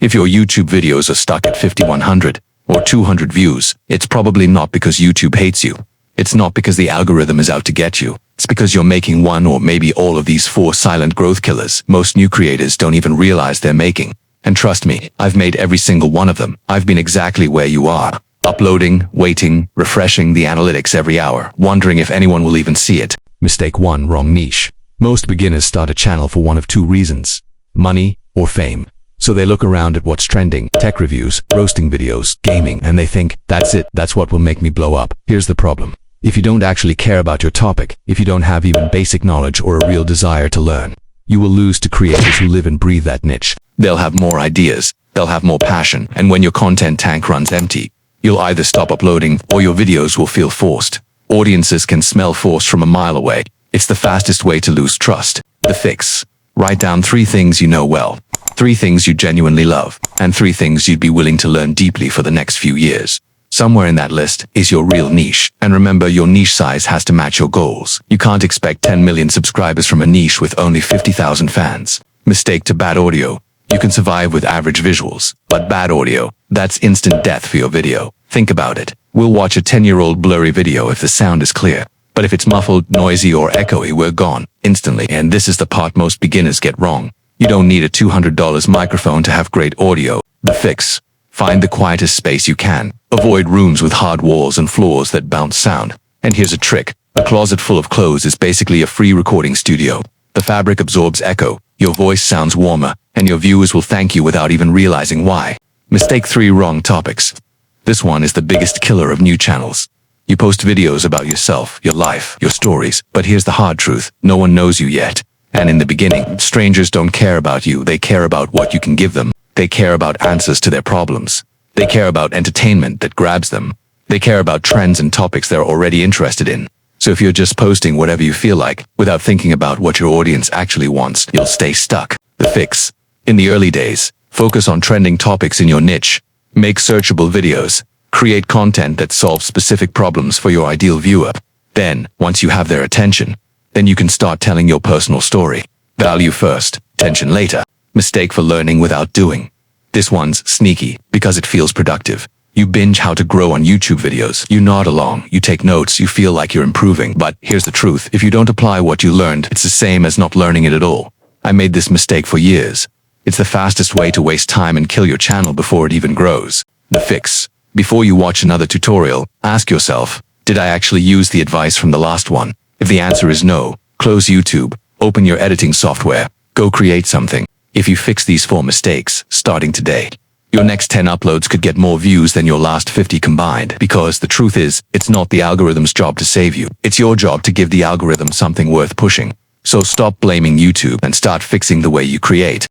If your YouTube videos are stuck at 50, 100, or 200 views, it's probably not because YouTube hates you. It's not because the algorithm is out to get you. It's because you're making one or maybe all of these 4 silent growth killers most new creators don't even realize they're making. And trust me, I've made every single one of them. I've been exactly where you are. Uploading, waiting, refreshing the analytics every hour, wondering if anyone will even see it. Mistake 1. Wrong niche. Most beginners start a channel for one of 2 reasons: money or fame. So they look around at what's trending, tech reviews, roasting videos, gaming, and they think, that's it, that's what will make me blow up. Here's the problem. If you don't actually care about your topic, if you don't have even basic knowledge or a real desire to learn, you will lose to creators who live and breathe that niche. They'll have more ideas, they'll have more passion, and when your content tank runs empty, you'll either stop uploading or your videos will feel forced. Audiences can smell force from a mile away. It's the fastest way to lose trust. The fix. Write down 3 things you know well, 3 things you genuinely love, and 3 things you'd be willing to learn deeply for the next few years. Somewhere in that list is your real niche. And remember, your niche size has to match your goals. You can't expect 10 million subscribers from a niche with only 50,000 fans. Mistake 2. Bad audio. You can survive with average visuals, but bad audio, that's instant death for your video. Think about it. We'll watch a 10-year-old blurry video if the sound is clear. But if it's muffled, noisy, or echoey, we're gone instantly. And this is the part most beginners get wrong. You don't need a $200 microphone to have great audio. The fix. Find the quietest space you can. Avoid rooms with hard walls and floors that bounce sound. And here's a trick. A closet full of clothes is basically a free recording studio. The fabric absorbs echo, your voice sounds warmer, and your viewers will thank you without even realizing why. Mistake 3. Wrong topics. This one is the biggest killer of new channels. You post videos about yourself, your life, your stories, but here's the hard truth. No one knows you yet. And in the beginning, strangers don't care about you, they care about what you can give them. They care about answers to their problems. They care about entertainment that grabs them. They care about trends and topics they're already interested in. So if you're just posting whatever you feel like, without thinking about what your audience actually wants, you'll stay stuck. The fix. In the early days, focus on trending topics in your niche. Make searchable videos. Create content that solves specific problems for your ideal viewer. Then, once you have their attention, then you can start telling your personal story. Value first, attention later. Mistake for learning without doing. This one's sneaky because it feels productive. You binge how to grow on YouTube videos. You nod along, you take notes, you feel like you're improving. But here's the truth. If you don't apply what you learned, it's the same as not learning it at all. I made this mistake for years. It's the fastest way to waste time and kill your channel before it even grows. The fix. Before you watch another tutorial, ask yourself, did I actually use the advice from the last one? If the answer is no, close YouTube, open your editing software, go create something. If you fix these 4 mistakes, starting today, your next 10 uploads could get more views than your last 50 combined. Because the truth is, it's not the algorithm's job to save you. It's your job to give the algorithm something worth pushing. So stop blaming YouTube and start fixing the way you create.